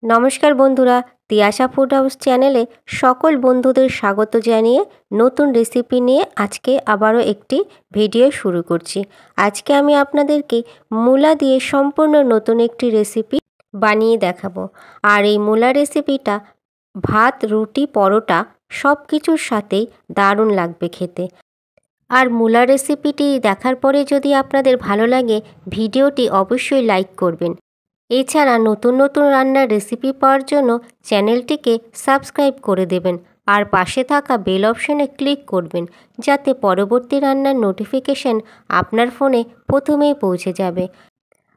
নমস্কার বন্ধুরা, Tiyasha food house চ্যানেলে সকল বন্ধুদের স্বাগত জানিয়ে নতুন রেসিপি নিয়ে আজকে আবারও একটি ভিডিও শুরু করছি। আজকে আমি আপনাদেরকে মূলা দিয়ে সম্পূর্ণ নতুন একটি রেসিপি বানিয়ে দেখাবো। আর এই মূলা রেসিপিটা ভাত, রুটি, পরোটা সব কিছুর সাথেই দারুণ লাগবে খেতে। আর মূলা রেসিপিটি দেখার পরে যদি আপনাদের ভালো লাগে, ভিডিওটি অবশ্যই লাইক করবেন। এছাড়া নতুন নতুন রান্নার রেসিপি পাওয়ার জন্য চ্যানেলটিকে সাবস্ক্রাইব করে দেবেন আর পাশে থাকা বেল অপশনে ক্লিক করবেন, যাতে পরবর্তী রান্নার নোটিফিকেশন আপনার ফোনে প্রথমেই পৌঁছে যাবে।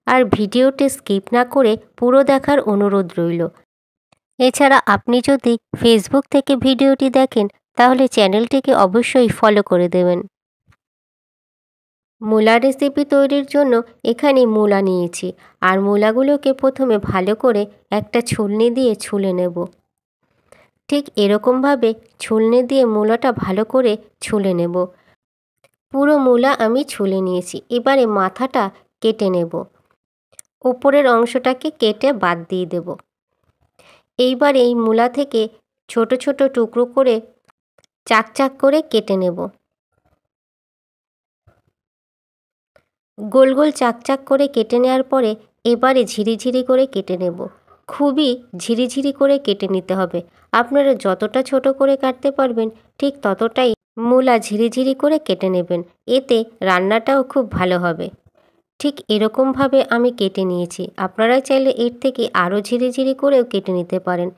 আর ভিডিওটি স্কিপ না করে পুরো দেখার অনুরোধ রইল। এছাড়া আপনি যদি ফেসবুক থেকে ভিডিওটি দেখেন, তাহলে চ্যানেলটিকে অবশ্যই ফলো করে দেবেন। মূলা রেসিপি তৈরির জন্য এখানে মূলা নিয়েছি, আর মূলাগুলোকে প্রথমে ভালো করে একটা ছুলনি দিয়ে ছুলে নেব। ঠিক এরকমভাবে ছুলনি দিয়ে মূলাটা ভালো করে ছুলে নেব। পুরো মূলা আমি ছুলে নিয়েছি। এবারে মাথাটা কেটে নেব। ওপরের অংশটাকে কেটে বাদ দিয়ে দেব। এইবার এই মূলা থেকে ছোট ছোট টুকরো করে চাক চাক করে কেটে নেব। গোল গোল চাকচাক করে কেটে নেওয়ার পরে এবারে ঝিরিঝিরি করে কেটে নেব। খুবই ঝিরিঝিরি করে কেটে নিতে হবে। আপনারা যতটা ছোট করে কাটতে পারবেন ঠিক ততটাই মূলা ঝিরিঝিরি করে কেটে নেবেন, এতে রান্নাটাও খুব ভালো হবে। ঠিক এরকমভাবে আমি কেটে নিয়েছি। আপনারা চাইলে এর থেকে আরও ঝিরিঝিরি করেও কেটে নিতে পারেন।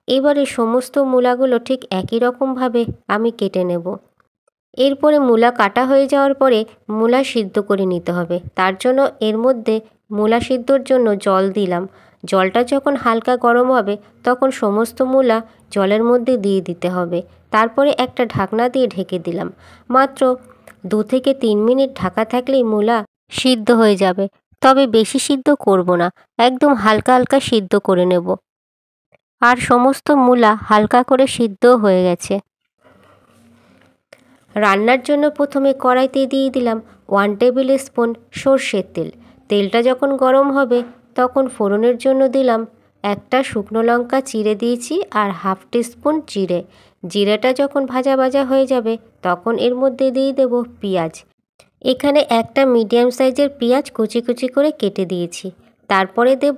এবারে সমস্ত মূলাগুলো ঠিক একই রকমভাবে আমি কেটে নেব। এরপরে মূলা কাটা হয়ে যাওয়ার পরে মূলা সিদ্ধ করে নিতে হবে। তার জন্য এর মধ্যে মূলা সিদ্ধর জন্য জল দিলাম। জলটা যখন হালকা গরম হবে তখন সমস্ত মূলা জলের মধ্যে দিয়ে দিতে হবে। তারপরে একটা ঢাকনা দিয়ে ঢেকে দিলাম। মাত্র 2 থেকে 3 মিনিট ঢাকা থাকলেই মূলা সিদ্ধ হয়ে যাবে। তবে বেশি সিদ্ধ করব না, একদম হালকা হালকা সিদ্ধ করে নেব। আর সমস্ত মূলা হালকা করে সিদ্ধ হয়ে গেছে। রান্নার জন্য প্রথমে কড়াইতে দিয়ে দিলাম 1 টেবিল স্পুন সর্ষের তেল। তেলটা যখন গরম হবে তখন ফোড়নের জন্য দিলাম একটা শুকনো লঙ্কা চিড়ে দিয়েছি আর 1/2 টিস্পুন জিরে। জিরেটা যখন ভাজা ভাজা হয়ে যাবে তখন এর মধ্যে দিয়ে দেব পেঁয়াজ। এখানে একটা মিডিয়াম সাইজের পেঁয়াজ কুচি কুচি করে কেটে দিয়েছি। তারপরে দেব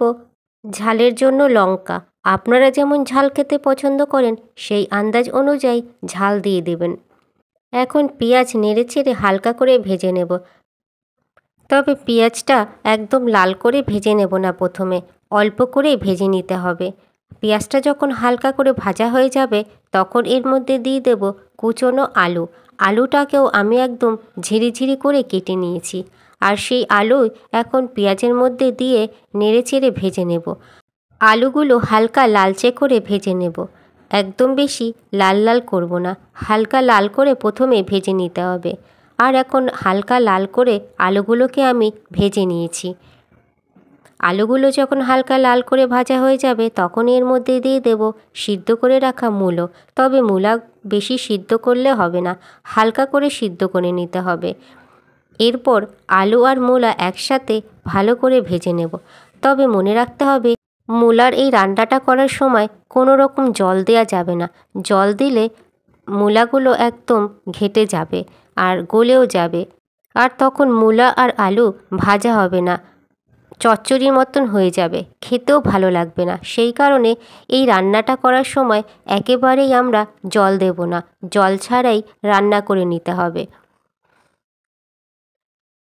ঝালের জন্য লঙ্কা। আপনারা যেমন ঝাল খেতে পছন্দ করেন সেই আন্দাজ অনুযায়ী ঝাল দিয়ে দেবেন। এখন পেঁয়াজ নেড়েচেড়ে হালকা করে ভেজে নেব। তবে পেঁয়াজটা একদম লাল করে ভেজে নেব না, প্রথমে অল্প করেই ভেজে নিতে হবে। পেঁয়াজটা যখন হালকা করে ভাজা হয়ে যাবে তখন এর মধ্যে দিয়ে দেব কুচনো আলু। আলুটাকেও আমি একদম ঝিরিঝিরি করে কেটে নিয়েছি। আর সেই আলু এখন পেঁয়াজের মধ্যে দিয়ে নেড়েচেড়ে ভেজে নেব। আলুগুলো হালকা লালচে করে ভেজে নেব। একদম বেশি লাল লাল করব না, হালকা লাল করে প্রথমে ভেজে নিতে হবে। আর এখন হালকা লাল করে আলুগুলোকে আমি ভেজে নিয়েছি। আলুগুলো যখন হালকা লাল করে ভাজা হয়ে যাবে তখন এর মধ্যে দিয়ে দেব সিদ্ধ করে রাখা মূলো। তবে মূলা বেশি সিদ্ধ করলে হবে না, হালকা করে সিদ্ধ করে নিতে হবে। এরপর আলু আর মূলা একসাথে ভালো করে ভেজে নেব। তবে মনে রাখতে হবে মূলার এই রান্নাটা করার সময় কোনো রকম জল দেওয়া যাবে না। জল দিলে মূলাগুলো একদম ঘেটে যাবে আর গলেও যাবে, আর তখন মূলা আর আলু ভাজা হবে না, চচ্চড়ির মতন হয়ে যাবে, খেতেও ভালো লাগবে না। সেই কারণে এই রান্নাটা করার সময় একেবারেই আমরা জল দেব না, জল ছাড়াই রান্না করে নিতে হবে।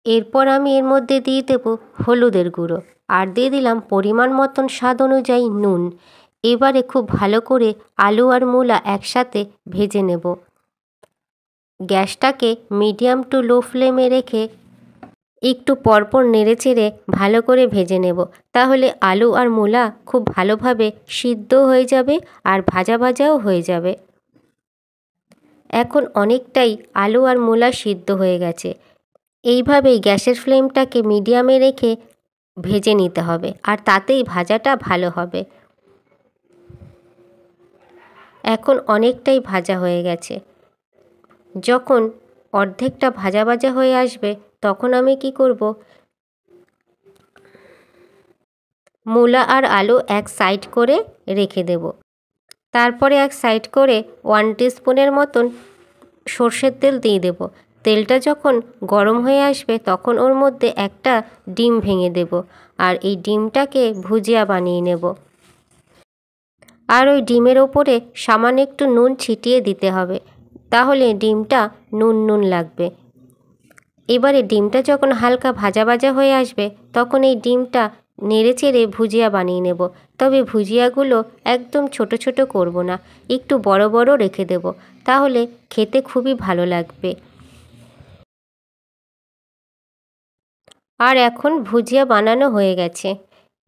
এরপর আমি এর মধ্যে দিয়ে দেব হলুদের গুঁড়ো আর দিয়ে দিলাম পরিমাণ মতন স্বাদ অনুযায়ী নুন। এবারে খুব ভালো করে আলু আর মূলা একসাথে ভেজে নেব। গ্যাসটাকে মিডিয়াম টু লো ফ্লেমে রেখে একটু পরপর নেড়েচেড়ে ভালো করে ভেজে নেব। তাহলে আলু আর মূলা খুব ভালোভাবে সিদ্ধ হয়ে যাবে আর ভাজা ভাজাও হয়ে যাবে। এখন অনেকটাই আলু আর মূলা সিদ্ধ হয়ে গেছে। এইভাবেই গ্যাসের ফ্লেমটাকে মিডিয়ামে রেখে ভেজে নিতে হবে, আর তাতেই ভাজাটা ভালো হবে। এখন অনেকটাই ভাজা হয়ে গেছে। যখন অর্ধেকটা ভাজা ভাজা হয়ে আসবে তখন আমি কি করব, মূলা আর আলু এক সাইড করে রেখে দেব। তারপরে এক সাইড করে 1 টিস্পুনের মতন সর্ষের তেল দিয়ে দেব। তেলটা যখন গরম হয়ে আসবে তখন ওর মধ্যে একটা ডিম ভেঙে দেব, আর এই ডিমটাকে ভুজিয়া বানিয়ে নেব। আর ওই ডিমের ওপরে সামান্য একটু নুন ছিটিয়ে দিতে হবে, তাহলে ডিমটা নুন নুন লাগবে। এবারে ডিমটা যখন হালকা ভাজা ভাজা হয়ে আসবে তখন এই ডিমটা নেড়ে চেড়ে ভুজিয়া বানিয়ে নেব। তবে ভুজিয়াগুলো একদম ছোট ছোট করব না, একটু বড় বড় রেখে দেব, তাহলে খেতে খুবই ভালো লাগবে। আর এখন ভুজিয়া বানানো হয়ে গেছে।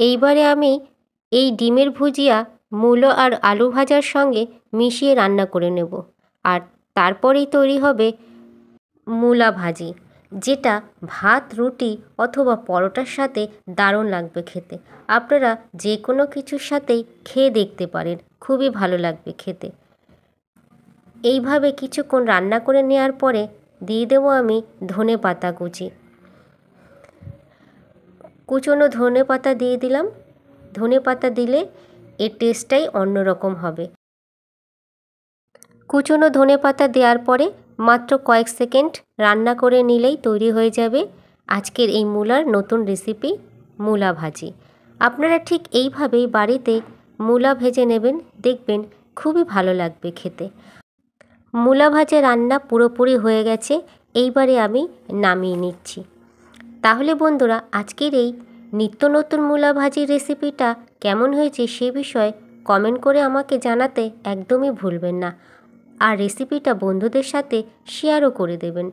এইবারে আমি এই ডিমের ভুজিয়া মূলো আর আলু ভাজার সঙ্গে মিশিয়ে রান্না করে নেব। আর তারপরেই তৈরি হবে মূলা ভাজি, যেটা ভাত, রুটি অথবা পরোটার সাথে দারুণ লাগবে খেতে। আপনারা যে কোনো কিছুর সাথেই খেয়ে দেখতে পারেন, খুবই ভালো লাগবে খেতে। এইভাবে কিছুক্ষণ রান্না করে নেওয়ার পরে দিয়ে দেবো আমি ধনেপাতা কুচি। কুচনো ধনেপাতা দিয়ে দিলাম। ধনেপাতা দিলে এর টেস্টটাই অন্যরকম হবে। কুচনো ধনেপাতা দেওয়ার পরে মাত্র কয়েক সেকেন্ড রান্না করে নিলেই তৈরি হয়ে যাবে আজকের এই মূলার নতুন রেসিপি, মূলা ভাজি। আপনারা ঠিক এইভাবেই বাড়িতে মূলা ভেজে নেবেন, দেখবেন খুবই ভালো লাগবে খেতে। মূলা ভাজা রান্না পুরোপুরি হয়ে গেছে, এইবারে আমি নামিয়ে নিচ্ছি। তাহলে বন্ধুরা, আজকের এই নিত্য নতুন মূলা ভাজির রেসিপিটা কেমন হয়েছে সে বিষয়ে কমেন্ট করে আমাকে জানাতে একদমই ভুলবেন না। আর রেসিপিটা বন্ধুদের সাথে শেয়ারও করে দেবেন।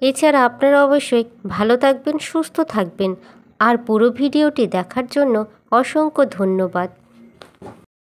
এছাড়া আপনারা অবশ্যই ভালো থাকবেন, সুস্থ থাকবেন। আর পুরো ভিডিওটি দেখার জন্য অসংখ্য ধন্যবাদ।